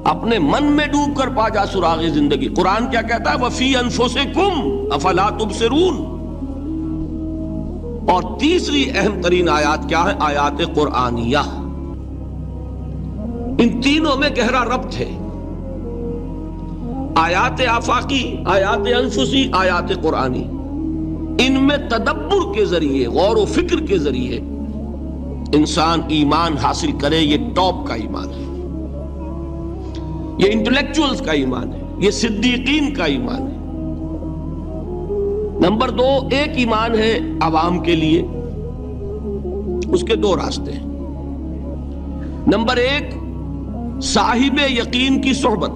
اپنے من میں ڈوب کر پا جا سراغ زندگی. قرآن کیا کہتا ہے؟ وَفِي أَنفُسِكُمْ أَفَلَا تُبْصِرُونَ. اور تیسری اہم ترین آیات کیا ہے؟ آیات قرآنیہ. ان تینوں میں گہرا ربط ہے. آیات آفاقی، آیات انفسی، آیات قرآنی. ان میں تدبر کے ذریعے، غور و فکر کے ذریعے انسان ایمان حاصل کرے. یہ ٹاپ کا ایمان ہے، یہ انٹلیکچوئلز کا ایمان ہے، یہ صدیقین کا ایمان ہے. نمبر 2، ایک ایمان ہے عوام کے لیے، اس کے دو راستے ہیں. نمبر 1، صاحب یقین کی صحبت.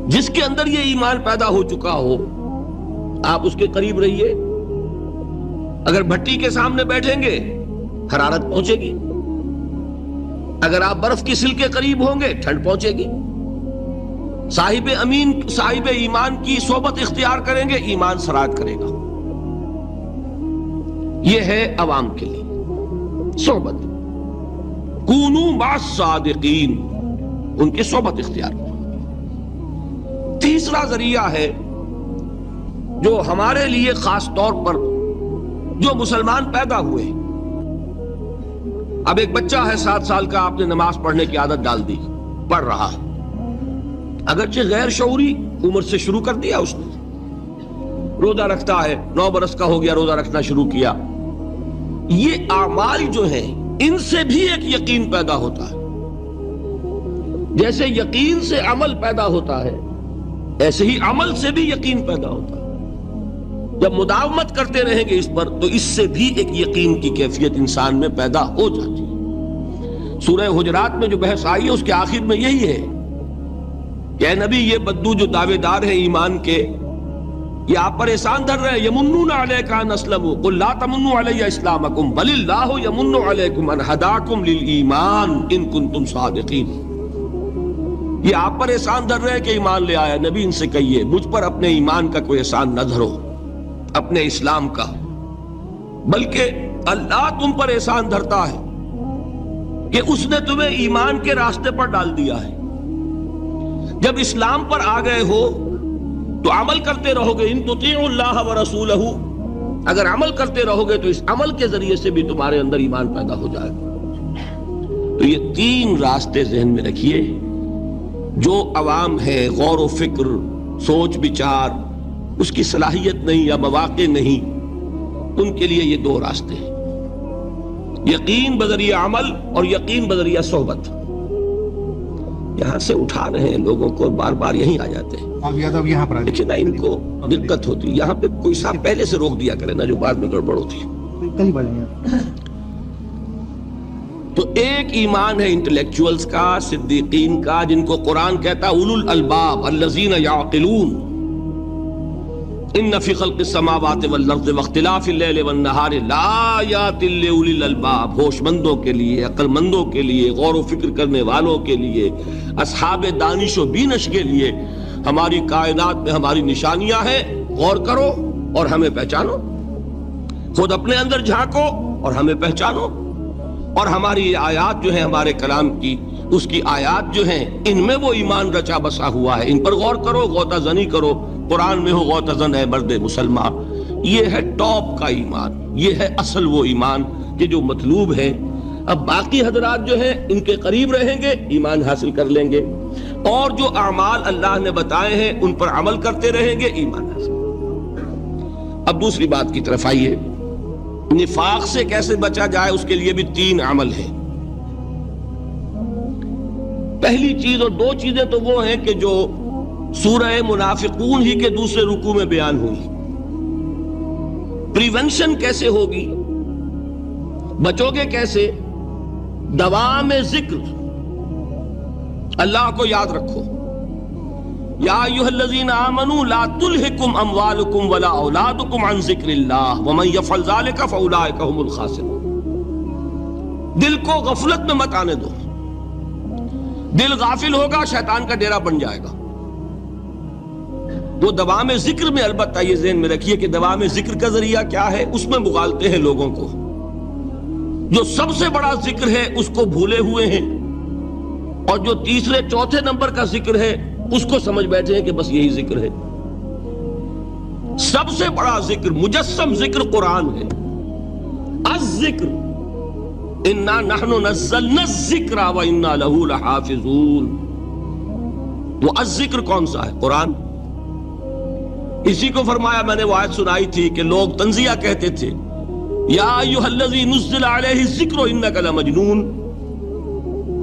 جس کے اندر یہ ایمان پیدا ہو چکا ہو، آپ اس کے قریب رہیے. اگر بھٹی کے سامنے بیٹھیں گے حرارت پہنچے گی، اگر آپ برف کی سل کے قریب ہوں گے ٹھنڈ پہنچے گی. صاحب امین، صاحب ایمان کی صحبت اختیار کریں گے، ایمان سرات کرے گا. یہ ہے عوام کے لیے صحبت. کونوا مع الصادقین، ان کی صحبت اختیار کرو. تیسرا ذریعہ ہے جو ہمارے لیے خاص طور پر جو مسلمان پیدا ہوئے. اب ایک بچہ ہے 7 سال کا، آپ نے نماز پڑھنے کی عادت ڈال دی، پڑھ رہا، اگرچہ غیر شعوری عمر سے شروع کر دیا اس نے. روزہ رکھتا ہے، 9 برس کا ہو گیا، روزہ رکھنا شروع کیا. یہ اعمال جو ہیں ان سے بھی ایک یقین پیدا ہوتا ہے. جیسے یقین سے عمل پیدا ہوتا ہے، ایسے ہی عمل سے بھی یقین پیدا ہوتا ہے. جب مداومت کرتے رہیں گے اس پر تو اس سے بھی ایک یقین کی کیفیت انسان میں پیدا ہو جاتی ہے. سورہ حجرات میں جو بحث آئی ہے اس کے آخر میں یہی ہے کہ اے نبی، یہ بدو جو دعوے دار ہیں ایمان کے، یہ آپ پر احسان دھر رہے ہیں. یمنون علیک ان اسلموا قل لا تمنوا علی اسلامکم بل اللہ یمن علیکم ان ہداکم للایمان ان کنتم صادقین. یہ آپ پر احسان دھر رہے ہیں کہ ایمان لے آیا. نبی ان سے کہیے مجھ پر اپنے ایمان کا کوئی احسان نہ دھرو، اپنے اسلام کا، بلکہ اللہ تم پر احسان دھرتا ہے کہ اس نے تمہیں ایمان کے راستے پر ڈال دیا ہے. جب اسلام پر آ گئے ہو تو عمل کرتے رہو گے. ان تطیعوا اللہ ورسولہ، اگر عمل کرتے رہو گے تو اس عمل کے ذریعے سے بھی تمہارے اندر ایمان پیدا ہو جائے گا. تو یہ 3 راستے ذہن میں رکھیے. جو عوام ہے، غور و فکر، سوچ بچار، اس کی صلاحیت نہیں یا مواقع نہیں، ان کے لیے یہ 2 راستے ہیں، یقین بذریعہ عمل اور یقین بذریعہ صحبت. یہاں سے اٹھا رہے ہیں لوگوں کو، بار بار یہیں آ جاتے ہیں، لیکن ان کو دقت ہوتی. یہاں پہ کوئی صاحب پہلے سے روک دیا کرے نا، جو بعد میں گڑبڑ ہوتی ہے. تو ایک ایمان ہے انٹلیکچوئلز کا، صدیقین کا، جن کو قرآن کہتا ہے اولو الالباب الذین یعقلون. ان فی خلق السماوات والارض واختلاف اللیل والنہار لآیات لأولی الالباب. ہوش مندوں کے لیے، عقل مندوں کے لیے، غور و فکر کرنے والوں کے لیے، اصحاب دانش و بینش کے لیے ہماری کائنات میں ہماری نشانیاں ہیں. غور کرو اور ہمیں پہچانو، خود اپنے اندر جھانکو اور ہمیں پہچانو. اور ہماری آیات جو ہیں ہمارے کلام کی، اس کی آیات جو ہیں ان میں وہ ایمان رچا بسا ہوا ہے. ان پر غور کرو، غوطہ زنی کرو. قرآن میں ہو غوطہ زن ہے مرد مسلمان. یہ ہے ٹاپ کا ایمان، یہ ہے اصل وہ ایمان کہ جو مطلوب ہے. اب باقی حضرات جو ہیں ان کے قریب رہیں گے، ایمان حاصل کر لیں گے، اور جو اعمال اللہ نے بتائے ہیں ان پر عمل کرتے رہیں گے، ایمان حاصل. اب دوسری بات کی طرف آئیے. نفاق سے کیسے بچا جائے، اس کے لیے بھی 3 عمل ہیں. پہلی چیز، اور 2 چیزیں تو وہ ہیں کہ جو سورہ منافقون ہی کے دوسرے رکوع میں بیان ہوئی. پریونشن کیسے ہوگی، بچو گے کیسے؟ دوام ذکر، اللہ کو یاد رکھو. یا ایھا الذین آمنوا لا تلہکم اموالکم ولا اولادکم عن ذکر اللہ ومن یفعل ذلک فاولئک هم الخاسرون. دل کو غفلت میں مت آنے دو. دل غافل ہوگا، شیطان کا ڈیرا بن جائے گا. وہ دوام ذکر میں، البتہ یہ ذہن میں رکھیے کہ دوام ذکر کا ذریعہ کیا ہے، اس میں مغالتے ہیں لوگوں کو. جو سب سے بڑا ذکر ہے اس کو بھولے ہوئے ہیں. اور جو تیسرے چوتھے نمبر کا ذکر ہے اس کو سمجھ بیٹھے ہیں کہ بس یہی ذکر ہے. سب سے بڑا ذکر، مجسم ذکر قرآن ہے. الذکر انا نحن نزلنا الذکر وانا له لحافظون. وہ الذکر کون سا ہے؟ قرآن. اسی کو فرمایا، میں نے وہ آیت سنائی تھی کہ لوگ تنزیہ کہتے تھے، یا ایھا الذی نزل علیہ الذکر انک لمجنون.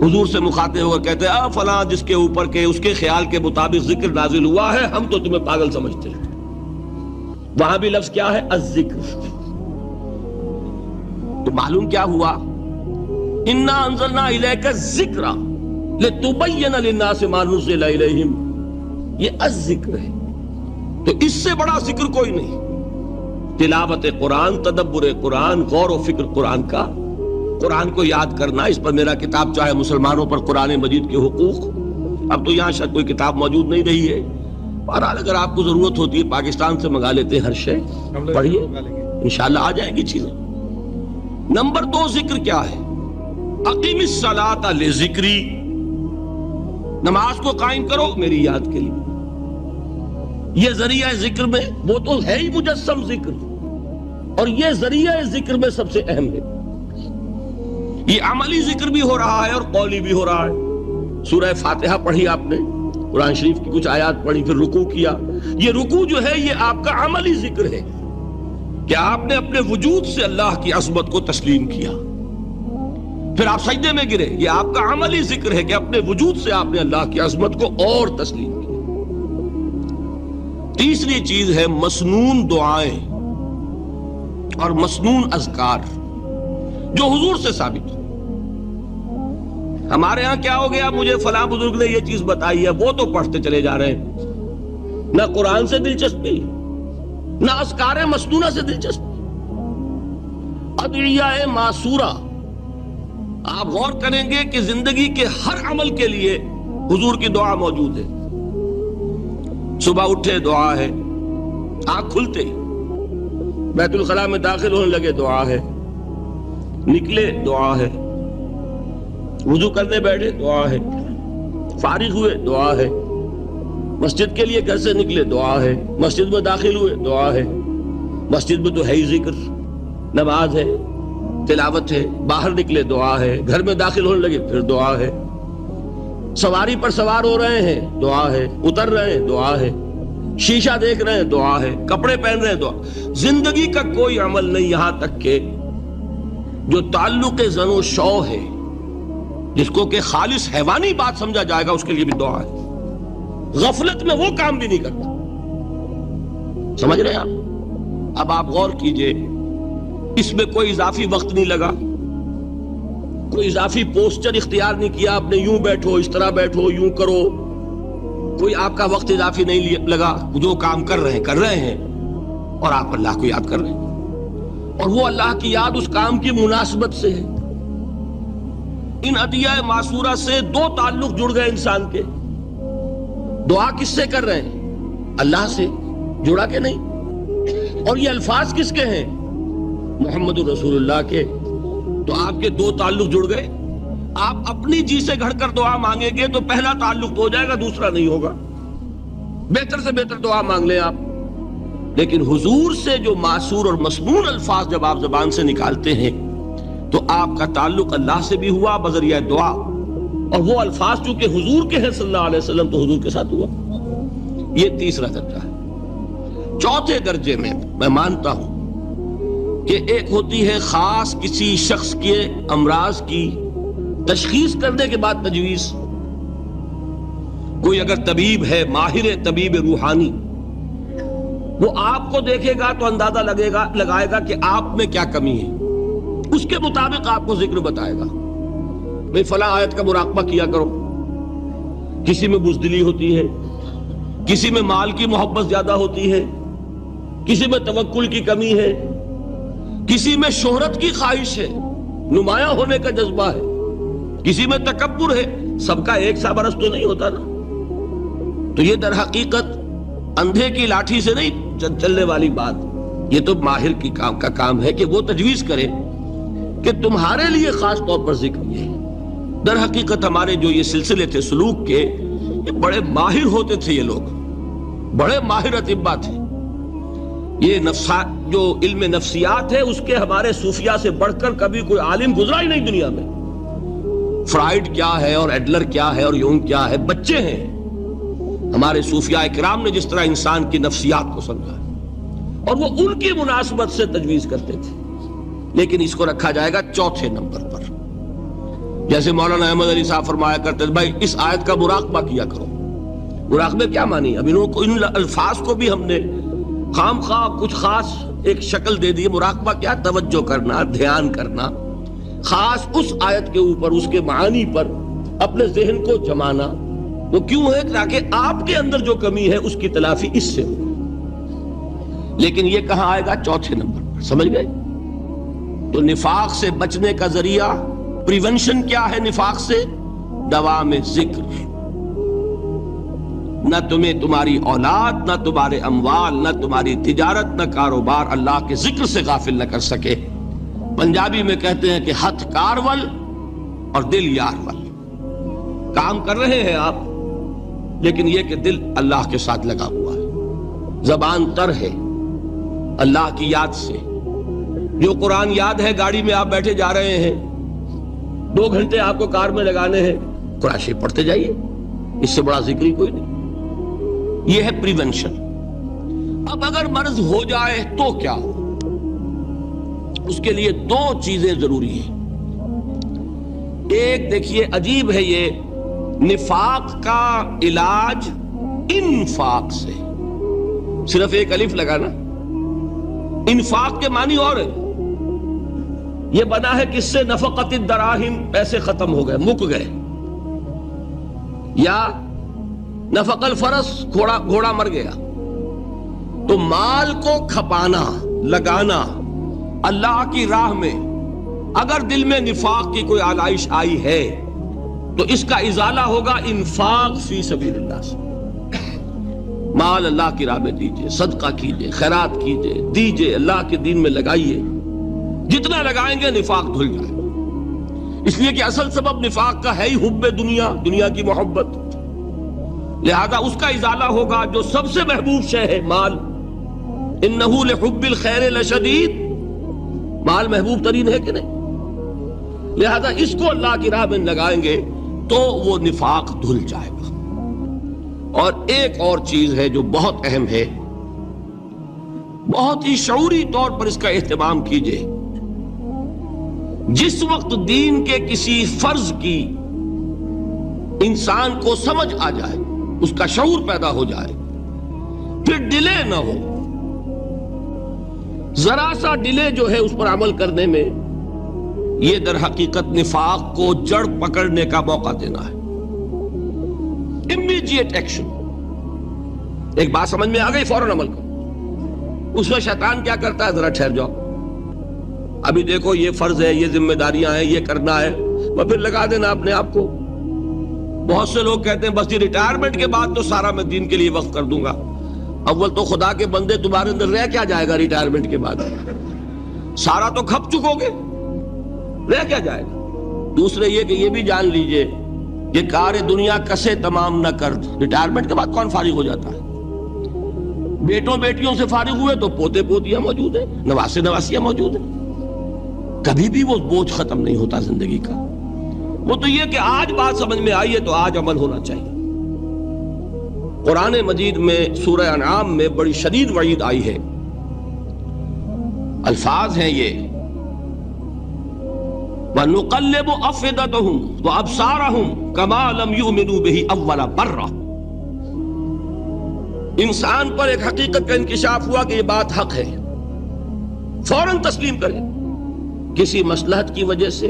حضور سے مخاطب ہو کر کہتے ہیں فلاں جس کے اوپر کے اس کے خیال کے مطابق ذکر نازل ہوا ہے، ہم تو تمہیں پاگل سمجھتے ہیں. وہاں بھی لفظ کیا ہے؟ الذکر. تو معلوم کیا ہوا؟ انا انزلنا الیک الذکر لتبین للناس ما نزل الیہم. یہ الذکر ہے. تو اس سے بڑا ذکر کوئی نہیں. تلاوت قرآن، تدبر قرآن، غور و فکر قرآن کا، قرآن کو یاد کرنا. اس پر میرا کتاب چاہے مسلمانوں پر قرآن مجید کے حقوق، اب تو یہاں شاید کوئی کتاب موجود نہیں رہی ہے. بہرحال اگر آپ کو ضرورت ہوتی ہے پاکستان سے منگا لیتے ہیں ہر شے، پڑھیے انشاءاللہ آ جائے گی چیزیں. نمبر 2 ذکر کیا ہے؟ اقیم الصلاۃ لذکری. نماز کو قائم کرو میری یاد کے لیے. یہ ذریعہ ذکر میں وہ تو ہے ہی مجسم ذکر، اور یہ ذریعہ ذکر میں سب سے اہم ہے. یہ عملی ذکر بھی ہو رہا ہے اور قولی بھی ہو رہا ہے. سورہ فاتحہ پڑھی آپ نے، قرآن شریف کی کچھ آیات پڑھی، پھر رکوع کیا. یہ رکوع جو ہے یہ آپ کا عملی ذکر ہے کہ آپ نے اپنے وجود سے اللہ کی عظمت کو تسلیم کیا. پھر آپ سجدے میں گرے، یہ آپ کا عملی ذکر ہے کہ اپنے وجود سے آپ نے اللہ کی عظمت کو اور تسلیم کیا. تیسری چیز ہے مسنون دعائیں اور مسنون اذکار جو حضور سے ثابت ہو. ہمارے ہاں کیا ہو گیا؟ مجھے فلاں بزرگ نے یہ چیز بتائی ہے، وہ تو پڑھتے چلے جا رہے ہیں. نہ قرآن سے دلچسپی، نہ اذکار مسنونہ سے دلچسپی. ادعیہ معصورہ، آپ غور کریں گے کہ زندگی کے ہر عمل کے لیے حضور کی دعا موجود ہے. صبح اٹھے دعا ہے، آنکھ کھلتے ہی بیت الخلاء میں داخل ہونے لگے دعا ہے، نکلے دعا ہے، وضو کرنے بیٹھے دعا ہے، فارغ ہوئے دعا ہے، مسجد کے لیے گھر سے نکلے دعا ہے، مسجد میں داخل ہوئے دعا ہے. مسجد میں تو ہے ہی ذکر، نماز ہے، تلاوت ہے. باہر نکلے دعا ہے، گھر میں داخل ہونے لگے پھر دعا ہے. سواری پر سوار ہو رہے ہیں دعا ہے، اتر رہے ہیں دعا ہے، شیشہ دیکھ رہے ہیں دعا ہے، کپڑے پہن رہے ہیں دعا. زندگی کا کوئی عمل نہیں یہاں تک کہ جو تعلق زن و شو ہے، جس کو کہ خالص حیوانی بات سمجھا جائے گا، اس کے لیے بھی دعا ہے. غفلت میں وہ کام بھی نہیں کرتا. سمجھ رہے ہیں آپ؟ اب آپ غور کیجئے، اس میں کوئی اضافی وقت نہیں لگا، کوئی اضافی پوسچر اختیار نہیں کیا، آپ نے یوں بیٹھو، اس طرح بیٹھو، یوں کرو. کوئی آپ کا وقت اضافی نہیں لگا. جو کام کر رہے ہیں اور آپ اللہ کو یاد کر رہے ہیں، اور وہ اللہ کی یاد اس کام کی مناسبت سے ہے. ان ادعیہ معصورہ سے 2 تعلق جڑ گئے انسان کے. دعا کس سے کر رہے ہیں؟ اللہ سے. جڑا کہ نہیں؟ اور یہ الفاظ کس کے ہیں؟ محمد رسول اللہ کے. تو آپ کے 2 تعلق جڑ گئے. آپ اپنی جی سے گھڑ کر دعا مانگیں گے تو پہلا تعلق تو ہو جائے گا، دوسرا نہیں ہوگا. بہتر سے بہتر دعا مانگ لیں آپ. لیکن حضور سے جو معصور اور مسنون الفاظ جب آپ زبان سے نکالتے ہیں تو آپ کا تعلق اللہ سے بھی ہوا بذریعہ دعا، اور وہ الفاظ چونکہ حضور کے ہیں صلی اللہ علیہ وسلم تو حضور کے ساتھ ہوا. یہ تیسرا درجہ ہے. چوتھے درجے میں میں مانتا ہوں کہ ایک ہوتی ہے خاص کسی شخص کے امراض کی تشخیص کرنے کے بعد تجویز. کوئی اگر طبیب ہے، ماہر طبیب روحانی، وہ آپ کو دیکھے گا تو اندازہ لگائے گا کہ آپ میں کیا کمی ہے، اس کے مطابق آپ کو ذکر بتائے گا. بھئی فلاں آیت کا مراقبہ کیا کرو. کسی میں بزدلی ہوتی ہے، کسی میں مال کی محبت زیادہ ہوتی ہے، کسی میں توکل کی کمی ہے، کسی میں شہرت کی خواہش ہے، نمایاں ہونے کا جذبہ ہے، کسی میں تکبر ہے. سب کا ایک سا برس تو نہیں ہوتا نا. تو یہ در حقیقت اندھے کی لاٹھی سے نہیں چلنے والی بات. یہ تو ماہر کی کام ہے کہ وہ تجویز کرے کہ تمہارے لیے خاص طور پر ذکر یہ ہے. در حقیقت ہمارے جو یہ سلسلے تھے سلوک کے، یہ بڑے ماہر ہوتے تھے، یہ لوگ بڑے ماہر اطباء تھے. یہ جو علم نفسیات ہے اس کے ہمارے صوفیاء سے بڑھ کر کبھی کوئی عالم گزرا ہی نہیں دنیا میں. فرائیڈ کیا ہے اور ایڈلر کیا ہے اور یونگ کیا ہے، بچے ہیں. ہمارے صوفیاء اکرام نے جس طرح انسان کی نفسیات کو سمجھا اور وہ ان کی مناسبت سے تجویز کرتے تھے. لیکن اس کو رکھا جائے گا چوتھے نمبر پر. جیسے مولانا احمد علی صاحب فرمایا کرتے تھے، بھائی اس آیت کا مراقبہ کیا کرو. مراقبے کیا معنی؟ اب انہوں کو ان الفاظ کو بھی ہم نے خام خواہ کچھ خاص ایک شکل دے دی. مراقبہ کیا؟ توجہ کرنا، دھیان کرنا، خاص اس آیت کے اوپر، اس کے معانی پر اپنے ذہن کو جمانا. وہ کیوں ہے؟ تاکہ آپ کے اندر جو کمی ہے اس کی تلافی اس سے ہو. لیکن یہ کہاں آئے گا؟ چوتھے نمبر پر. سمجھ گئے؟ تو نفاق سے بچنے کا ذریعہ، پریونشن کیا ہے نفاق سے؟ دوام ذکر. نہ تمہیں تمہاری اولاد، نہ تمہارے اموال، نہ تمہاری تجارت، نہ کاروبار اللہ کے ذکر سے غافل نہ کر سکے. پنجابی میں کہتے ہیں کہ ہتھ کارول اور دل یارول. کام کر رہے ہیں آپ، لیکن یہ کہ دل اللہ کے ساتھ لگا ہوا ہے. زبان تر ہے اللہ کی یاد سے. جو قرآن یاد ہے، گاڑی میں آپ بیٹھے جا رہے ہیں، 2 گھنٹے آپ کو کار میں لگانے ہیں، قرآن شریف پڑھتے جائیے. اس سے بڑا ذکر ہی کوئی نہیں. یہ ہے پریونشن. اب اگر مرض ہو جائے تو کیا ہو؟ اس کے لیے 2 چیزیں ضروری ہیں. ایک دیکھیے، عجیب ہے یہ، نفاق کا علاج انفاق سے. صرف ایک الف لگانا. انفاق کے معنی اور ہے. یہ بنا ہے کس سے؟ نفقت الدراہم، پیسے ختم ہو گئے، مک گئے. یا نفق الفرس، گھوڑا مر گیا. تو مال کو کھپانا، لگانا اللہ کی راہ میں. اگر دل میں نفاق کی کوئی آلائش آئی ہے تو اس کا ازالہ ہوگا انفاق فی سبیل اللہ سے. مال اللہ کی راہ میں دیجئے، صدقہ کیجئے، خیرات کیجئے، دیجئے، اللہ کے دین میں لگائیے. جتنا لگائیں گے نفاق دھل جائے. اس لیے کہ اصل سبب نفاق کا ہے ہی حب دنیا، دنیا کی محبت. لہذا اس کا ازالہ ہوگا جو سب سے محبوب شے ہے، مال. انہ لحب الخیر لشدید. مال محبوب ترین ہے کہ نہیں؟ لہذا اس کو اللہ کی راہ میں لگائیں گے تو وہ نفاق دھل جائے گا. اور ایک اور چیز ہے جو بہت اہم ہے، بہت ہی شعوری طور پر اس کا اہتمام کیجئے. جس وقت دین کے کسی فرض کی انسان کو سمجھ آ جائے، اس کا شعور پیدا ہو جائے، پھر ڈیلے نہ ہو. ذرا سا ڈیلے جو ہے اس پر عمل کرنے میں، یہ در حقیقت نفاق کو جڑ پکڑنے کا موقع دینا ہے. Immediate action. ایک بات سمجھ میں آ گئی، فوراً عمل کرو. اس میں شیطان کیا کرتا ہے؟ ذرا ٹھہر جاؤ، ابھی دیکھو یہ فرض ہے، یہ ذمہ داریاں ہیں، یہ کرنا ہے، اور پھر لگا دینا اپنے آپ کو. بہت سے لوگ کہتے ہیں بس یہ ریٹائرمنٹ کے بعد تو سارا میں دین کے لیے وقف کر دوں گا. اول تو خدا کے بندے تمہارے اندر رہ کیا جائے گا ریٹائرمنٹ کے بعد؟ سارا تو کھپ چکو گے، رہ کیا جائے گا؟ دوسرے یہ کہ یہ بھی جان لیجئے کہ کار دنیا کسے تمام نہ کر. ریٹائرمنٹ کے بعد کون فارغ ہو جاتا ہے؟ بیٹوں بیٹیوں سے فارغ ہوئے تو پوتے پوتیاں موجود ہیں، نواسے نواسیاں موجود ہیں. کبھی بھی وہ بوجھ ختم نہیں ہوتا زندگی کا. وہ تو یہ کہ آج بات سمجھ میں آئی ہے تو آج عمل ہونا چاہیے. قرآن مجید میں سورہ انعام میں بڑی شدید وعید آئی ہے. الفاظ ہیں یہ، وَنُقَلِّبُ أَفْئِدَتَهُمْ وَأَبْصَارَهُمْ كَمَا لَمْ يُؤْمِنُوا بِهِ أَوَّلَ مَرَّةٍ. انسان پر ایک حقیقت کا انکشاف ہوا کہ یہ بات حق ہے، فوراً تسلیم کرے. کسی مصلحت کی وجہ سے،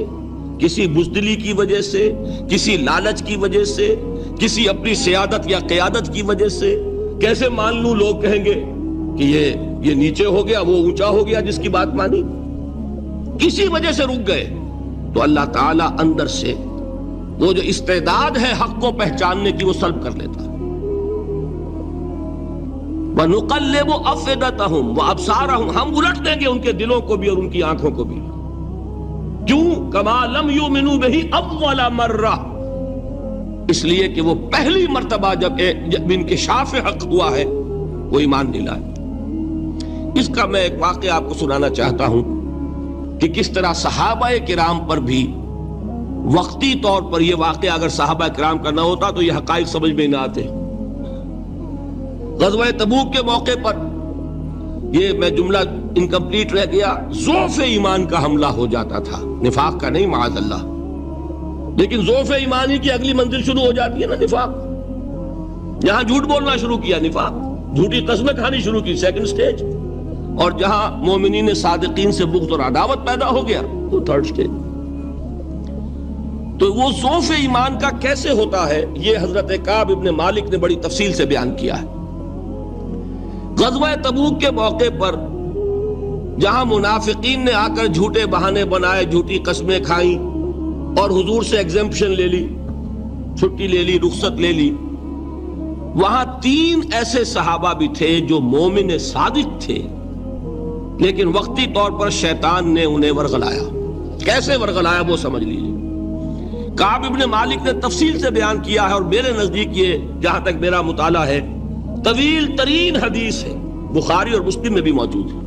کسی بزدلی کی وجہ سے، کسی لالچ کی وجہ سے، کسی اپنی سیادت یا قیادت کی وجہ سے. کیسے مان لوں؟ لوگ کہیں گے کہ یہ نیچے ہو گیا، وہ اونچا ہو گیا جس کی بات مانی. کسی وجہ سے رک گئے تو اللہ تعالیٰ اندر سے وہ جو استعداد ہے حق کو پہچاننے کی وہ سلب کر لیتا ہے. وَنُقَلِّبُ أَفْئِدَتَهُمْ وَأَبْصَارَهُمْ. ہم الٹ دیں گے ان کے دلوں کو بھی اور ان کی آنکھوں کو بھی. کیوں؟ کما لم یؤمنوا بہ اول مرہ، اس لیے کہ وہ پہلی مرتبہ جب انکشاف حق ہوا ہے وہ ایمان نہیں لائے۔ اس کا میں ایک واقعہ آپ کو سنانا چاہتا ہوں کہ کس طرح صحابہ کرام پر بھی وقتی طور پر یہ واقعہ اگر صحابہ کرام کا نہ ہوتا تو یہ حقائق سمجھ میں نہ آتے۔ غزوہ تبوک کے موقع پر یہ میں جملہ انکمپلیٹ رہ گیا، ضعف ایمان کا حملہ ہو جاتا تھا، نفاق کا نہیں معاذ اللہ، لیکن ضعف ایمانی کی اگلی منزل شروع ہو جاتی ہے نا نفاق۔ یہاں جھوٹ بولنا شروع کیا نفاق، جھوٹی قسمیں کھانی شروع کی سیکنڈ سٹیج، اور جہاں مومنین صادقین سے بغض اور عداوت پیدا ہو گیا وہ تھرڈ سٹیج۔ تو وہ ضعف ایمان کا کیسے ہوتا ہے یہ حضرت کعب ابن مالک نے بڑی تفصیل سے بیان کیا ہے۔ غزوہ تبوک کے موقع پر جہاں منافقین نے آ کر جھوٹے بہانے بنائے، جھوٹی قسمیں کھائیں اور حضور سے ایگزمپشن لے لی، چھٹی لے لی، رخصت لے لی، وہاں 3 ایسے صحابہ بھی تھے جو مومن صادق تھے، لیکن وقتی طور پر شیطان نے انہیں ورغلایا۔ کیسے ورغلایا وہ سمجھ لیجیے۔ کعب ابن مالک نے تفصیل سے بیان کیا ہے، اور میرے نزدیک یہ جہاں تک میرا مطالعہ ہے طویل ترین حدیث ہے، بخاری اور مسلم میں بھی موجود ہے۔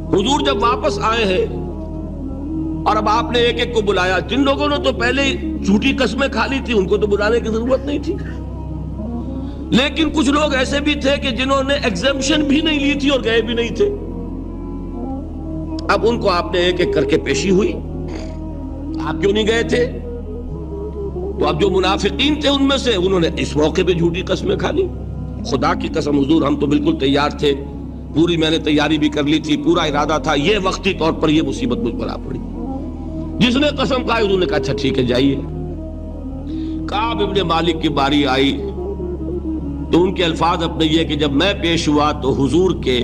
حضور جب واپس آئے ہیں اور اب آپ نے ایک ایک کو بلایا، جن لوگوں نے تو پہلے جھوٹی قسمیں کھا لی تھی ان کو تو بلانے کی ضرورت نہیں تھی، لیکن کچھ لوگ ایسے بھی تھے کہ جنہوں نے ایگزمپشن بھی نہیں لی تھی اور گئے بھی نہیں تھے۔ اب ان کو آپ نے ایک ایک کر کے پیشی ہوئی، آپ کیوں نہیں گئے تھے؟ تو اب جو منافقین تھے ان میں سے انہوں نے اس موقع پہ جھوٹی قسمیں کھا لی۔ خدا کی قسم حضور ہم تو بالکل تیار تھے، پوری میں نے تیاری بھی کر لی تھی، پورا ارادہ تھا، یہ وقتی طور پر یہ مصیبت مجھ پر آ پڑی۔ جس نے قسم کھائی انہوں نے کہا اچھا ٹھیک ہے جائیے۔ کعب ابن مالک کی باری آئی تو ان کے الفاظ اپنے یہ کہ جب میں پیش ہوا تو حضور کے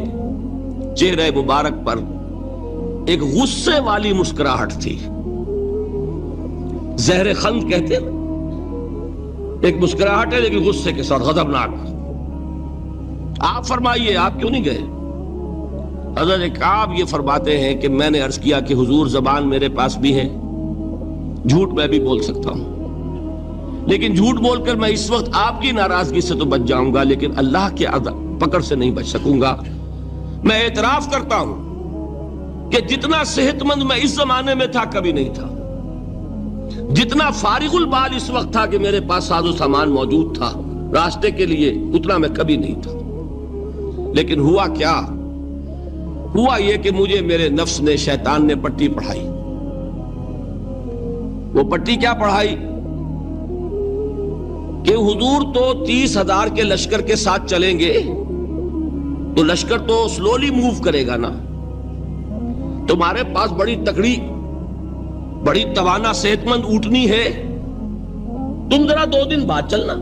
چہرے مبارک پر ایک غصے والی مسکراہٹ تھی، زہر خند کہتے ہیں، ایک مسکراہٹ ہے لیکن غصے کے ساتھ، غضبناک۔ آپ فرمائیے آپ کیوں نہیں گئے؟ حضرت کعب یہ فرماتے ہیں کہ میں نے عرض کیا کہ حضور زبان میرے پاس بھی ہے، جھوٹ میں بھی بول سکتا ہوں، لیکن جھوٹ بول کر میں اس وقت آپ کی ناراضگی سے تو بچ جاؤں گا لیکن اللہ کے پکڑ سے نہیں بچ سکوں گا۔ میں اعتراف کرتا ہوں کہ جتنا صحت مند میں اس زمانے میں تھا کبھی نہیں تھا، جتنا فارغ البال اس وقت تھا کہ میرے پاس ساز و سامان موجود تھا راستے کے لیے، اتنا میں کبھی نہیں تھا۔ لیکن ہوا کیا؟ ہوا یہ کہ مجھے میرے نفس نے، شیطان نے پٹی پڑھائی۔ وہ پٹی کیا پڑھائی کہ حضور تو 30,000 کے لشکر کے ساتھ چلیں گے تو لشکر تو سلولی موو کرے گا نا، تمہارے پاس بڑی تکڑی، بڑی توانا صحت مند اونٹنی ہے، تم ذرا 2 دن بعد چلنا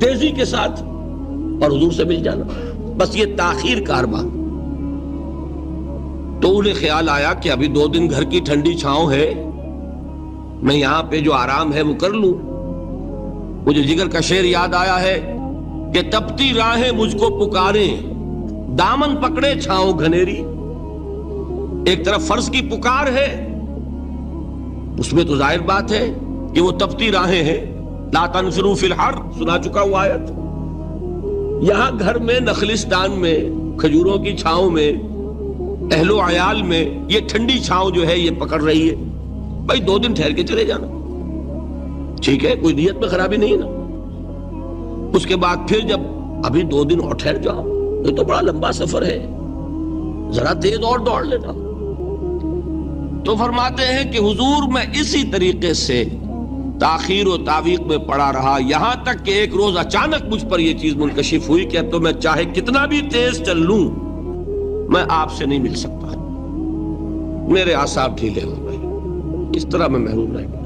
تیزی کے ساتھ اور حضور سے مل جانا، بس یہ تاخیر کارواں۔ تو انہیں خیال آیا کہ ابھی 2 دن گھر کی ٹھنڈی چھاؤں ہے، میں یہاں پہ جو آرام ہے وہ کر لوں۔ مجھے جگر کا شعر یاد آیا ہے کہ تپتی راہیں مجھ کو پکاریں، دامن پکڑے چھاؤں گھنیری۔ ایک طرف فرض کی پکار ہے، اس میں تو ظاہر بات ہے کہ وہ تپتی راہیں ہیں، لا تنفروا فی الحر سنا چکا ہوا آیت۔ یہاں گھر میں، نخلستان میں، کھجوروں کی چھاؤں میں، اہل و عیال میں یہ ٹھنڈی چھاؤں جو ہے یہ پکڑ رہی ہے، بھائی 2 دن ٹھہر کے چلے جانا، ٹھیک ہے، کوئی نیت میں خرابی نہیں ہے نا۔ اس کے بعد پھر جب ابھی 2 دن اور ٹھہر جاؤ، یہ تو بڑا لمبا سفر ہے، ذرا تیز اور دوڑ لینا۔ تو فرماتے ہیں کہ حضور میں اسی طریقے سے تاخیر و تعویق میں پڑا رہا، یہاں تک کہ ایک روز اچانک مجھ پر یہ چیز منکشف ہوئی کہ اب تو میں چاہے کتنا بھی تیز چل لوں میں آپ سے نہیں مل سکتا، میرے اعصاب ڈھیلے ہو گئے، اس طرح میں محروم رہ گیا۔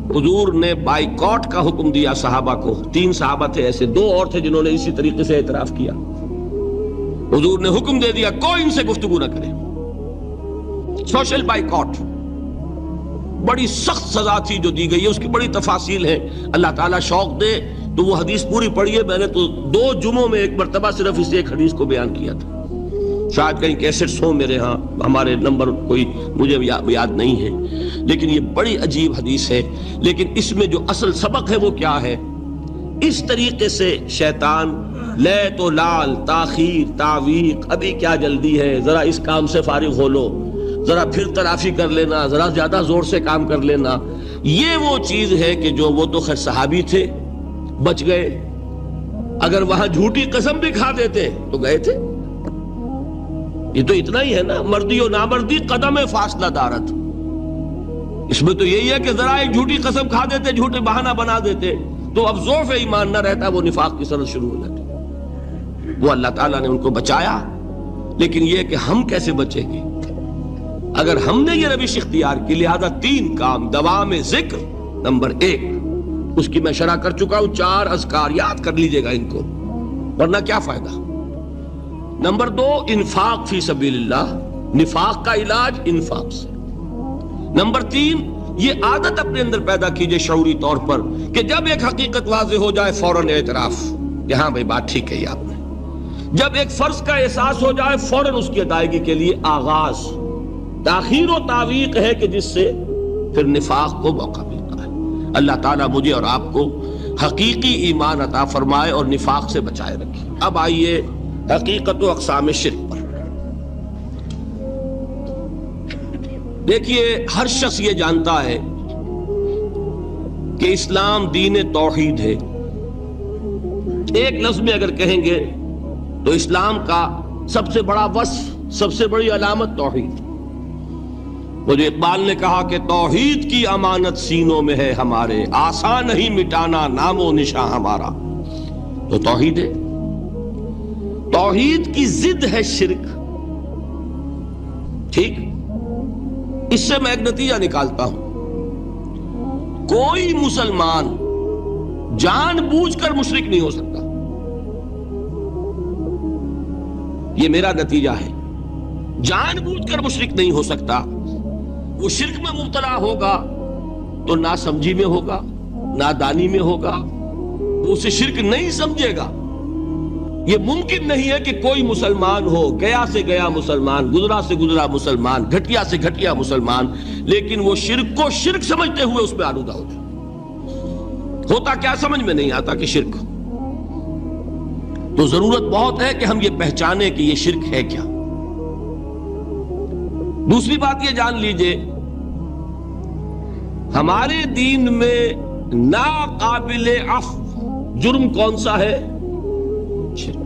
حضور نے بائیکاٹ کا حکم دیا صحابہ کو، 3 صحابہ تھے ایسے، 2 اور تھے جنہوں نے اسی طریقے سے اعتراف کیا۔ حضور نے حکم دے دیا کوئی ان سے گفتگو نہ کرے، سوشل بائیکاٹ۔ بڑی سخت سزا تھی جو دی گئی ہے، اس کی بڑی تفاصیل ہے، اللہ تعالیٰ شوق دے تو وہ حدیث پوری پڑھیے، میں نے تو 2 جمعوں میں ایک مرتبہ صرف اس ایک حدیث کو بیان کیا تھا۔ شاید کہیں کیسٹس ہوں میرے ہاں، ہمارے نمبر کوئی مجھے یاد نہیں ہے، لیکن یہ بڑی عجیب حدیث ہے۔ لیکن اس میں جو اصل سبق ہے وہ کیا ہے؟ اس طریقے سے شیطان لیت و لال، تاخیر، تعویق، ابھی کیا جلدی ہے، ذرا اس کام سے فارغ ہو لو، ذرا پھر تلافی کر لینا، ذرا زیادہ زور سے کام کر لینا، یہ وہ چیز ہے کہ جو وہ تو خیر صحابی تھے، بچ گئے۔ اگر وہاں جھوٹی قسم بھی کھا دیتے تو گئے تھے۔ یہ تو اتنا ہی ہے نا، مردی و نامردی قدم فاصلہ دارت۔ اس میں تو یہی ہے کہ ذرا ایک جھوٹی قسم کھا دیتے، جھوٹے بہانہ بنا دیتے تو اب ضعف ایمان نہ رہتا، وہ نفاق کی سرحد شروع ہو جاتی۔ وہ اللہ تعالیٰ نے ان کو بچایا، لیکن یہ کہ ہم کیسے بچیں گے اگر ہم نے یہ روش اختیار کی؟ لہذا 3 کام، دوام ذکر نمبر 1، اس کی میں شرح کر چکا ہوں، 4 اذکار یاد کر لیجئے گا ان کو، ورنہ کیا فائدہ۔ نمبر 2، انفاق فی سبیل اللہ، نفاق کا علاج انفاق سے۔ نمبر 3، یہ عادت اپنے اندر پیدا کیجئے شعوری طور پر کہ جب ایک حقیقت واضح ہو جائے فوراً اعتراف کہ ہاں بھائی بات ٹھیک ہے آپ نے۔ جب ایک فرض کا احساس ہو جائے فوراً اس کی ادائیگی کے لیے آغاز۔ تاخیر و تعویق ہے کہ جس سے پھر نفاق کو موقع ملتا ہے۔ اللہ تعالیٰ مجھے اور آپ کو حقیقی ایمان عطا فرمائے اور نفاق سے بچائے رکھے۔ اب آئیے حقیقت و اقسام شرک پر۔ دیکھیے، ہر شخص یہ جانتا ہے کہ اسلام دین توحید ہے۔ ایک لفظ میں اگر کہیں گے تو اسلام کا سب سے بڑا وصف، سب سے بڑی علامت توحید۔ وہ جو اقبال نے کہا کہ توحید کی امانت سینوں میں ہے ہمارے، آسان نہیں مٹانا نام و نشاں ہمارا، تو توحید ہے۔ توحید کی ضد ہے شرک، ٹھیک؟ اس سے میں ایک نتیجہ نکالتا ہوں، کوئی مسلمان جان بوجھ کر مشرک نہیں ہو سکتا، یہ میرا نتیجہ ہے۔ جان بوجھ کر مشرک نہیں ہو سکتا۔ وہ شرک میں مبتلا ہوگا تو ناسمجھی میں ہوگا، نادانی میں ہوگا، وہ اسے شرک نہیں سمجھے گا۔ یہ ممکن نہیں ہے کہ کوئی مسلمان ہو، گیا سے گیا مسلمان، گزرا سے گزرا مسلمان، گھٹیا سے گھٹیا مسلمان، لیکن وہ شرک کو شرک سمجھتے ہوئے اس میں آلودہ ہو جائے۔ ہوتا کیا سمجھ میں نہیں آتا کہ شرک، تو ضرورت بہت ہے کہ ہم یہ پہچانیں کہ یہ شرک ہے کیا۔ دوسری بات یہ جان لیجئے، ہمارے دین میں ناقابل عفو جرم کون سا ہے؟ شرک۔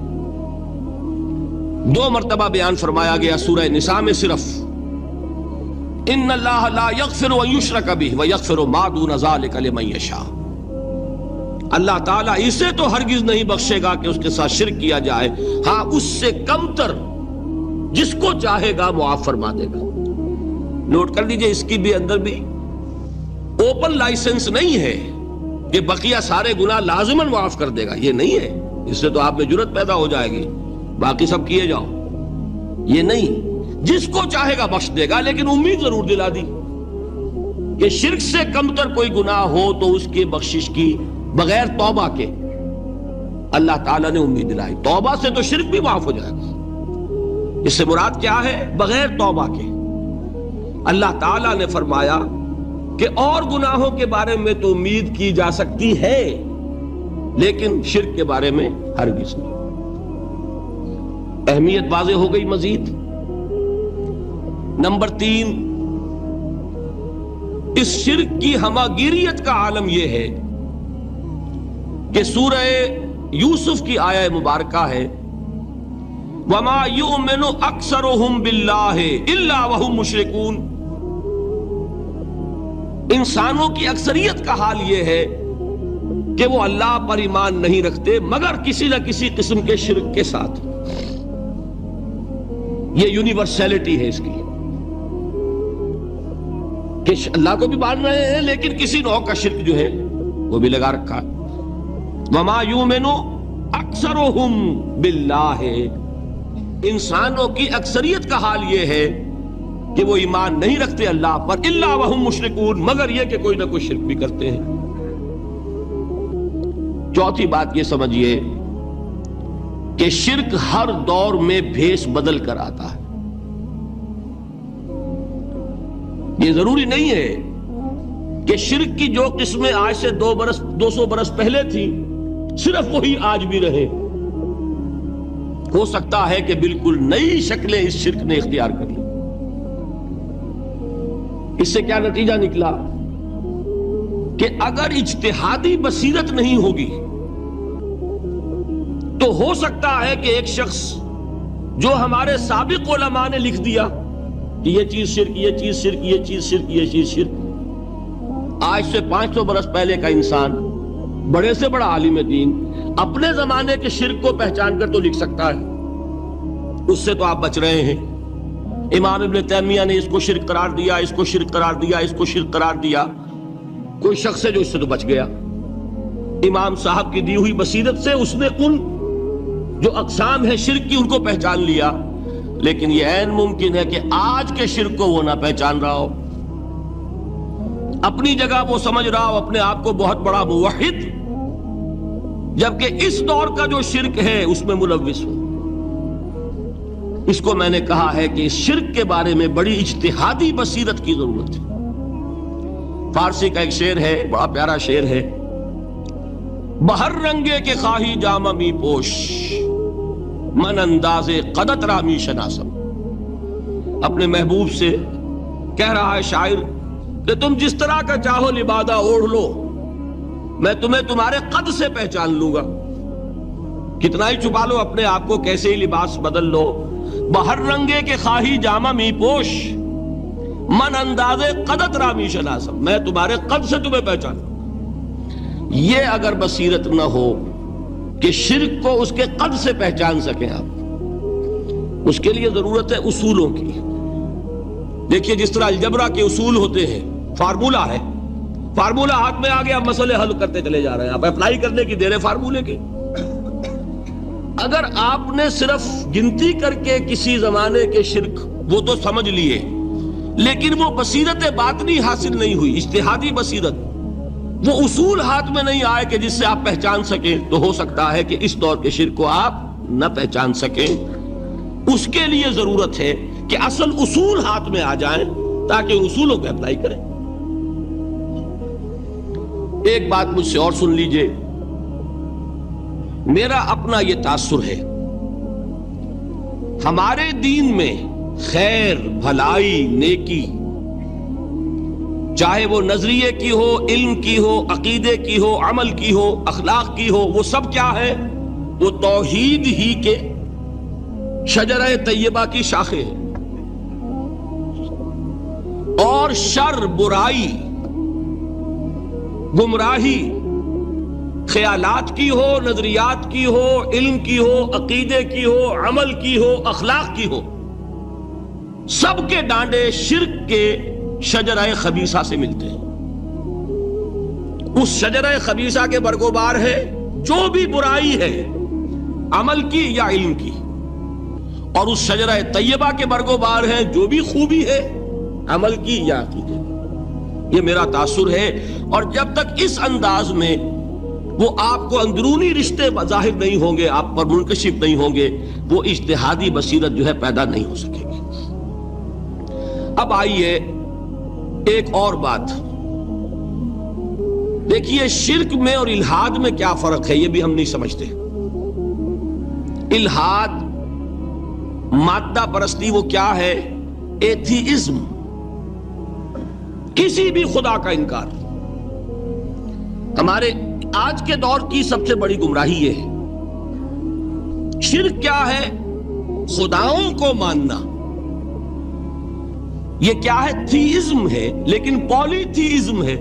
2 مرتبہ بیان فرمایا گیا سورہ نساء میں صرف، ان اللہ لا یغفر ان یشرک بہ ویغفر ما دون ذلک لمن یشاء۔ اللہ تعالیٰ اسے تو ہرگز نہیں بخشے گا کہ اس کے ساتھ شرک کیا جائے، ہاں اس سے کم تر جس کو چاہے گا معاف فرما دے گا۔ نوٹ کر لیجئے، اس کی بھی اندر بھی اوپن لائسنس نہیں ہے کہ بقیہ سارے گناہ لازماً معاف کر دے گا، یہ نہیں ہے۔ اس سے تو آپ میں جرت پیدا ہو جائے گی، باقی سب کیے جاؤ، یہ نہیں۔ جس کو چاہے گا بخش دے گا، لیکن امید ضرور دلا دی کہ شرک سے کم تر کوئی گناہ ہو تو اس کی بخشش کی بغیر توبہ کے اللہ تعالیٰ نے امید دلائی۔ توبہ سے تو شرک بھی معاف ہو جائے گا، اس سے مراد کیا ہے؟ بغیر توبہ کے۔ اللہ تعالیٰ نے فرمایا کہ اور گناہوں کے بارے میں تو امید کی جا سکتی ہے، لیکن شرک کے بارے میں ہرگز نہیں۔ اہمیت واضح ہو گئی مزید۔ نمبر 3، اس شرک کی ہماگیریت کا عالم یہ ہے کہ سورہ یوسف کی آیہ مبارکہ ہے، وَمَا يُؤْمِنُ أَكْثَرُهُمْ بِاللَّهِ إِلَّا وَهُمْ مُشْرِكُونَ۔ انسانوں کی اکثریت کا حال یہ ہے کہ وہ اللہ پر ایمان نہیں رکھتے مگر کسی نہ کسی قسم کے شرک کے ساتھ۔ یہ یونیورسلٹی ہے اس کی کہ اللہ کو بھی مان رہے ہیں لیکن کسی نوع کا شرک جو ہے وہ بھی لگا رکھا ہے۔ وَمَا يُؤْمِنُ أَكْثَرُهُمْ بِاللَّهِ، انسانوں کی اکثریت کا حال یہ ہے کہ وہ ایمان نہیں رکھتے اللہ پر، الا وہم مشرکون، مگر یہ کہ کوئی نہ کوئی شرک بھی کرتے ہیں۔ چوتھی بات یہ سمجھیے کہ شرک ہر دور میں بھیس بدل کر آتا ہے. یہ ضروری نہیں ہے کہ شرک کی جو قسمیں آج سے 200 برس پہلے تھی صرف وہی آج بھی رہے. ہو سکتا ہے کہ بالکل نئی شکلیں اس شرک نے اختیار کر لی. اس سے کیا نتیجہ نکلا کہ اگر اجتہادی بصیرت نہیں ہوگی تو ہو سکتا ہے کہ ایک شخص جو ہمارے سابق علماء نے لکھ دیا کہ یہ چیز شرک، یہ چیز شرک، یہ چیز شرک، یہ چیز شرک، آج سے 500 برس پہلے کا انسان بڑے سے بڑا عالم دین اپنے زمانے کے شرک کو پہچان کر تو لکھ سکتا ہے. اس سے تو آپ بچ رہے ہیں. امام ابن تیمیہ نے اس کو شرک قرار دیا، اس کو شرک قرار دیا، اس کو شرک قرار دیا. کوئی شخص ہے جو اس سے تو بچ گیا. امام صاحب کی دی ہوئی بصیرت سے اس نے ان جو اقسام ہے شرک کی ان کو پہچان لیا. لیکن یہ عین ممکن ہے کہ آج کے شرک کو وہ نہ پہچان رہا ہو. اپنی جگہ وہ سمجھ رہا ہو اپنے آپ کو بہت بڑا موحد، جبکہ اس دور کا جو شرک ہے اس میں ملوث ہو. اس کو میں نے کہا ہے کہ اس شرک کے بارے میں بڑی اجتہادی بصیرت کی ضرورت ہے. فارسی کا ایک شعر ہے، بڑا پیارا شعر ہے، بہر رنگے کے خواہی جامہ می پوش، من انداز قدت رامی شناسم. اپنے محبوب سے کہہ رہا ہے شاعر کہ تم جس طرح کا چاہو لبادہ اوڑھ لو، میں تمہیں تمہارے قد سے پہچان لوں گا. کتنا ہی چھپا لو اپنے آپ کو، کیسے ہی لباس بدل لو، بہر رنگے کے خواہی جامہ می پوش، من انداز قدت رامی شناسم، میں تمہارے قد سے تمہیں پہچان لوں. یہ اگر بصیرت نہ ہو کہ شرک کو اس کے قد سے پہچان سکیں آپ، اس کے لیے ضرورت ہے اصولوں کی. دیکھیے جس طرح الجبرا کے اصول ہوتے ہیں، فارمولا ہے، فارمولا ہاتھ میں آ گیا، مسئلے حل کرتے چلے جا رہے ہیں، آپ اپلائی کرنے کی دیر ہے فارمولے کے. اگر آپ نے صرف گنتی کر کے کسی زمانے کے شرک وہ تو سمجھ لیے، لیکن وہ بصیرت باطنی حاصل نہیں ہوئی، اجتہادی بصیرت، وہ اصول ہاتھ میں نہیں آئے کہ جس سے آپ پہچان سکیں، تو ہو سکتا ہے کہ اس دور کے شرک کو آپ نہ پہچان سکیں. اس کے لیے ضرورت ہے کہ اصل اصول ہاتھ میں آ جائیں تاکہ ان اصولوں پہ اپلائی کریں. ایک بات مجھ سے اور سن لیجئے، میرا اپنا یہ تاثر ہے، ہمارے دین میں خیر، بھلائی، نیکی، چاہے وہ نظریے کی ہو، علم کی ہو، عقیدے کی ہو، عمل کی ہو، اخلاق کی ہو، وہ سب کیا ہے؟ وہ توحید ہی کے شجرہ طیبہ کی شاخیں ہیں. اور شر، برائی، گمراہی، خیالات کی ہو، نظریات کی ہو، علم کی ہو، عقیدے کی ہو، عمل کی ہو، اخلاق کی ہو، سب کے ڈانڈے شرک کے شجرہ خبیثہ سے ملتے ہیں. اس شجرہ خبیثہ کے برگوبار ہے جو بھی برائی ہے، عمل کی یا علم کی، اور اس شجرہ طیبہ کے برگوبار ہے جو بھی خوبی ہے، عمل کی یا عقیدے. یہ میرا تاثر ہے. اور جب تک اس انداز میں وہ آپ کو اندرونی رشتے ظاہر نہیں ہوں گے، آپ پر منکشف نہیں ہوں گے، وہ اجتہادی بصیرت جو ہے پیدا نہیں ہو سکے گی. اب آئیے ایک اور بات دیکھیے، شرک میں اور الحاد میں کیا فرق ہے، یہ بھی ہم نہیں سمجھتے. الحاد، مادہ پرستی، وہ کیا ہے؟ ایتھیزم، کسی بھی خدا کا انکار. ہمارے آج کے دور کی سب سے بڑی گمراہی یہ ہے. شرک کیا ہے؟ خداؤں کو ماننا. یہ کیا ہے؟ تھیزم ہے، لیکن پولی تھیزم ہے.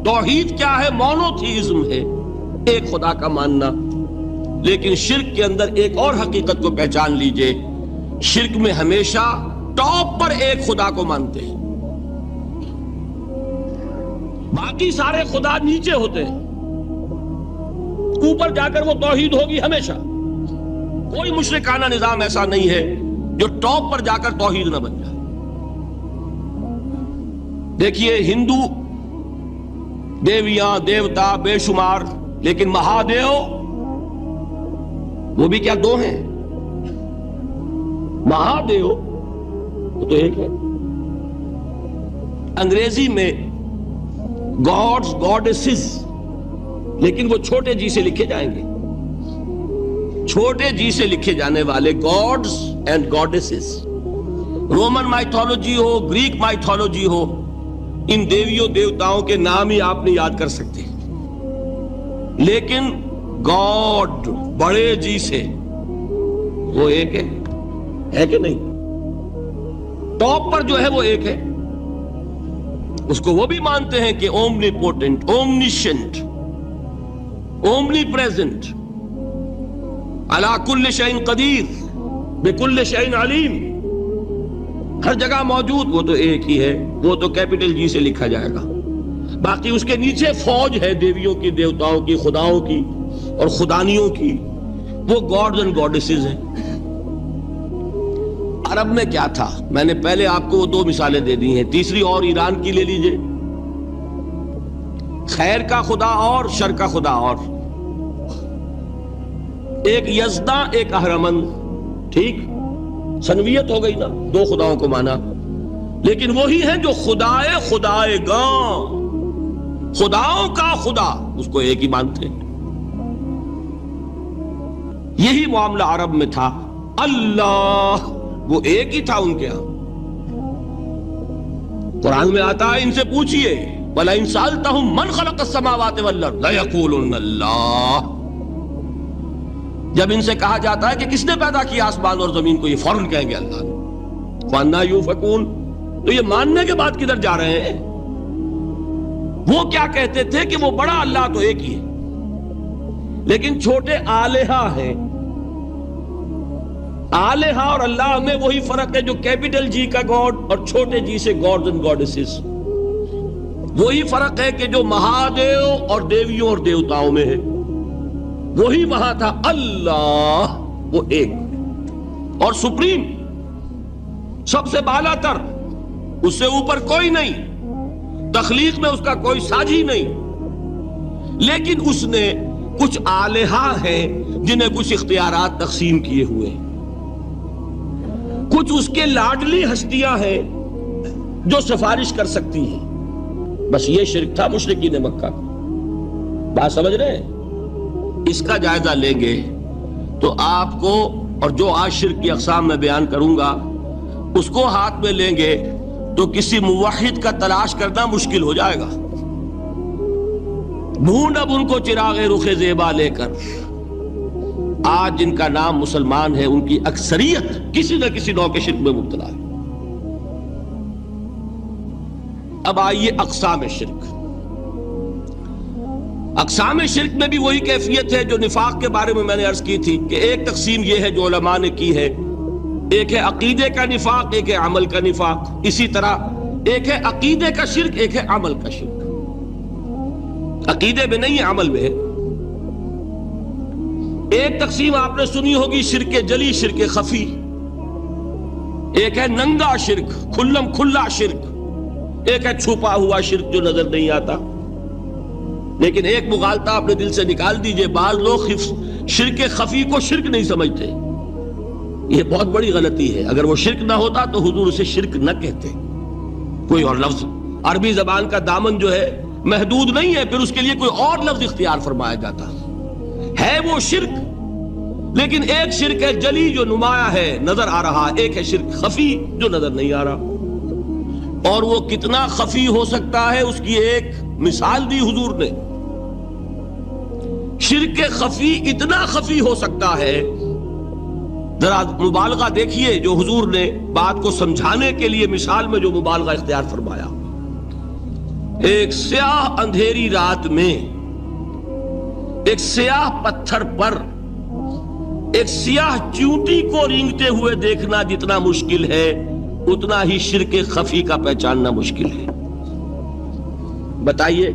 توحید کیا ہے؟ مونو تھیزم ہے، ایک خدا کا ماننا. لیکن شرک کے اندر ایک اور حقیقت کو پہچان لیجئے، شرک میں ہمیشہ ٹاپ پر ایک خدا کو مانتے ہیں، باقی سارے خدا نیچے ہوتے ہیں. اوپر جا کر وہ توحید ہوگی ہمیشہ. کوئی مشرکانہ نظام ایسا نہیں ہے جو ٹاپ پر جا کر توحید نہ بن جائے. دیکھیے ہندو دیویاں دیوتا بے شمار، لیکن مہادیو وہ بھی کیا دو ہیں؟ مہادیو وہ تو ایک ہے. انگریزی میں گاڈز گاڈیسز، لیکن وہ چھوٹے جی سے لکھے جائیں گے. چھوٹے جی سے لکھے جانے والے gods and goddesses, Roman mythology ہو، گریک مائتھولوجی ہو، ان دیویوں دیوتاؤں کے نام ہی آپ نہیں یاد کر سکتے. لیکن گاڈ بڑے جی سے وہ ایک ہے کہ نہیں؟ ٹاپ پر جو ہے وہ ایک ہے. اس کو وہ بھی مانتے ہیں کہ اومنی پوٹنٹ، اومنیشنٹ، اومنی پریزنٹ، علی کل شیء قدیر، بکل شیء علیم، ہر جگہ موجود. وہ تو ایک ہی ہے، وہ تو کیپٹل جی سے لکھا جائے گا. باقی اس کے نیچے فوج ہے دیویوں کی، دیوتاؤں کی، خداؤں کی اور خدانیوں کی، وہ گاڈز اینڈ گاڈیسز ہیں. عرب میں کیا تھا؟ میں نے پہلے آپ کو وہ دو مثالیں دے دی ہیں، تیسری اور ایران کی لے لیجئے. خیر کا خدا اور شر کا خدا اور، ایک یزداں ایک اہرمن. ٹھیک، سنویت ہو گئی نا، دو خداؤں کو مانا. لیکن وہی ہیں جو خدائے خدائے گاں، خداؤں کا خدا، اس کو ایک ہی مانتے. یہی معاملہ عرب میں تھا. اللہ وہ ایک ہی تھا ان کے ہاں. قرآن میں آتا ہے ان سے پوچھئے وَلَئِن سَأَلْتَهُم مَّنْ خَلَقَ السَّمَاوَاتِ وَالْأَرْضَ لَيَقُولُنَّ اللَّهُ. جب ان سے کہا جاتا ہے کہ کس نے پیدا کیا آسمان اور زمین کو، یہ فوراً کہیں گے اللہ نے. فَأَنَّىٰ يُؤْفَكُونَ. تو یہ ماننے کے بعد کدھر جا رہے ہیں؟ وہ کیا کہتے تھے کہ وہ بڑا اللہ تو ایک ہی ہے، لیکن چھوٹے آلہہ ہیں. آلہہ اور اللہ میں وہی فرق ہے جو کیپٹل جی کا گاڈ اور چھوٹے جی سے گاڈز اینڈ گاڈیسز. وہی فرق ہے کہ جو مہادیو اور دیویوں اور دیوتاؤں میں ہے، وہی وہاں تھا. اللہ وہ ایک اور سپریم، سب سے بالا تر، اس سے اوپر کوئی نہیں، تخلیق میں اس کا کوئی ساجی نہیں. لیکن اس نے کچھ آلہہ ہیں جنہیں کچھ اختیارات تقسیم کیے ہوئے ہیں. کچھ اس کے لاڈلی ہستیاں ہیں جو سفارش کر سکتی ہیں. بس یہ شرک تھا مشرکین مکہ. بات سمجھ رہے ہیں؟ اس کا جائزہ لیں گے تو آپ کو، اور جو آج شرک کی اقسام میں بیان کروں گا اس کو ہاتھ میں لیں گے تو کسی موحد کا تلاش کرنا مشکل ہو جائے گا. ڈھونڈ اب ان کو چراغ رخ زیبا لے کر. آج جن کا نام مسلمان ہے ان کی اکثریت کسی نہ کسی نوع کے شرک میں مبتلا ہے. اب آئیے اقسام شرک. اقسام شرک میں بھی وہی کیفیت ہے جو نفاق کے بارے میں میں نے عرض کی تھی کہ ایک تقسیم یہ ہے جو علماء نے کی ہے، ایک ہے عقیدے کا نفاق، ایک ہے عمل کا نفاق. اسی طرح ایک ہے عقیدے کا شرک، ایک ہے عمل کا شرک. عقیدے میں نہیں ہے، عمل میں ہے. ایک تقسیم آپ نے سنی ہوگی شرک جلی، شرک خفی. ایک ہے ننگا شرک، کھلم کھلا شرک. ایک ہے چھپا ہوا شرک جو نظر نہیں آتا. لیکن ایک مغالطہ اپنے دل سے نکال دیجئے، بعض لوگ شرک خفی کو شرک نہیں سمجھتے. یہ بہت بڑی غلطی ہے. اگر وہ شرک نہ ہوتا تو حضور اسے شرک نہ کہتے. کوئی اور لفظ، عربی زبان کا دامن جو ہے محدود نہیں ہے، پھر اس کے لیے کوئی اور لفظ اختیار فرمایا جاتا ہے. وہ شرک، لیکن ایک شرک ہے جلی جو نمایاں ہے، نظر آ رہا. ایک ہے شرک خفی جو نظر نہیں آ رہا. اور وہ کتنا خفی ہو سکتا ہے اس کی ایک مثال دی حضور نے. شرک خفی اتنا خفی ہو سکتا ہے، ذرا مبالغہ دیکھیے جو حضور نے بات کو سمجھانے کے لیے مثال میں جو مبالغہ اختیار فرمایا. ایک سیاہ اندھیری رات میں ایک سیاہ پتھر پر ایک سیاہ چیونٹی کو رینگتے ہوئے دیکھنا جتنا مشکل ہے، اتنا ہی شرک خفی کا پہچاننا مشکل ہے. بتائیے،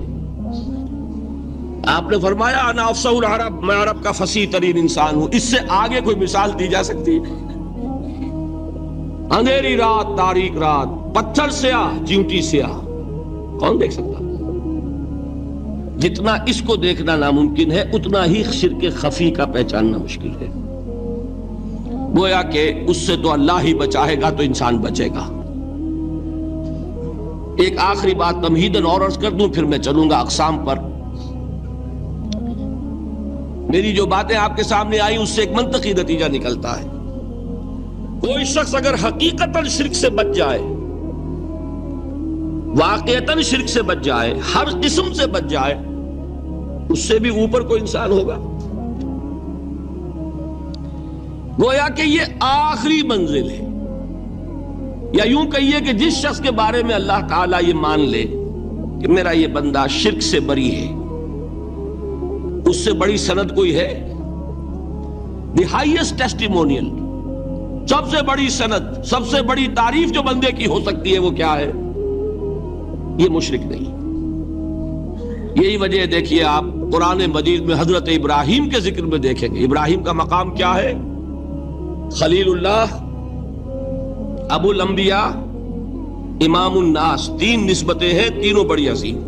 آپ نے فرمایا انا افصح العرب، میں عرب کا فصیح ترین انسان ہوں. اس سے آگے کوئی مثال دی جا سکتی؟ اندھیری رات، تاریک رات، پتھر سیاہ، چیونٹی سیاہ، کون دیکھ سکتا؟ جتنا اس کو دیکھنا ناممکن ہے اتنا ہی شرک خفی کا پہچاننا مشکل ہے. گویا کہ اس سے تو اللہ ہی بچائے گا تو انسان بچے گا۔ ایک آخری بات تمہیداً اور عرض کر دوں، پھر میں چلوں گا اقسام پر۔ میری جو باتیں آپ کے سامنے آئی اس سے ایک منطقی نتیجہ نکلتا ہے، کوئی شخص اگر حقیقتاً شرک سے بچ جائے، واقعتاً شرک سے بچ جائے، ہر قسم سے بچ جائے، اس سے بھی اوپر کوئی انسان ہوگا۔ گویا کہ یہ آخری منزل ہے، یا یوں کہیے کہ جس شخص کے بارے میں اللہ تعالیٰ یہ مان لے کہ میرا یہ بندہ شرک سے بری ہے، اس سے بڑی سند کوئی ہے؟ دی ہائیسٹ ٹیسٹیمونیل، سب سے بڑی سند، سب سے بڑی تعریف جو بندے کی ہو سکتی ہے وہ کیا ہے؟ یہ مشرک نہیں۔ یہی وجہ ہے، دیکھیے آپ قرآن مجید میں حضرت ابراہیم کے ذکر میں دیکھیں گے، ابراہیم کا مقام کیا ہے؟ خلیل اللہ، ابو الانبیاء، امام الناس، تین نسبتیں ہیں، تینوں بڑی عظیم۔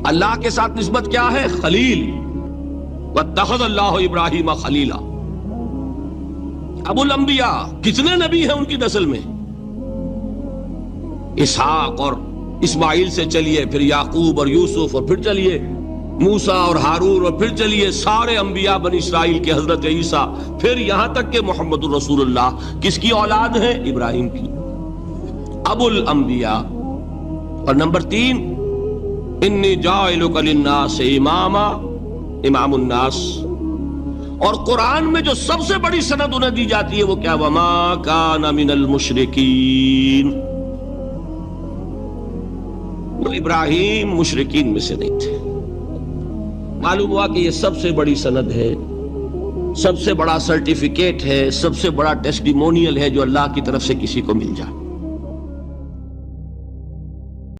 اللہ کے ساتھ نسبت کیا ہے؟ خلیل، واتخذ اللہ ابراہیم خلیلا۔ ابو الانبیاء، کتنے نبی ہیں ان کی نسل میں؟ اسحاق اور اسماعیل سے چلیے، پھر یعقوب اور یوسف، اور پھر چلیے موسیٰ اور ہارون، اور پھر چلیے سارے انبیاء بنی اسرائیل کے، حضرت عیسیٰ، پھر یہاں تک کہ محمد الرسول اللہ کس کی اولاد ہے؟ ابراہیم کی، ابو الانبیاء۔ اور نمبر 3، انی جاعلک للناس اماما، امام الناس۔ اور قرآن میں جو سب سے بڑی سند انہیں دی جاتی ہے وہ کیا؟ وما کان من المشرکین۔ تو ابراہیم مشرکین میں سے نہیں تھے۔ معلوم ہوا کہ یہ سب سے بڑی سند ہے، سب سے بڑا سرٹیفکیٹ ہے، سب سے بڑا ٹیسٹیمونیل ہے جو اللہ کی طرف سے کسی کو مل جائے۔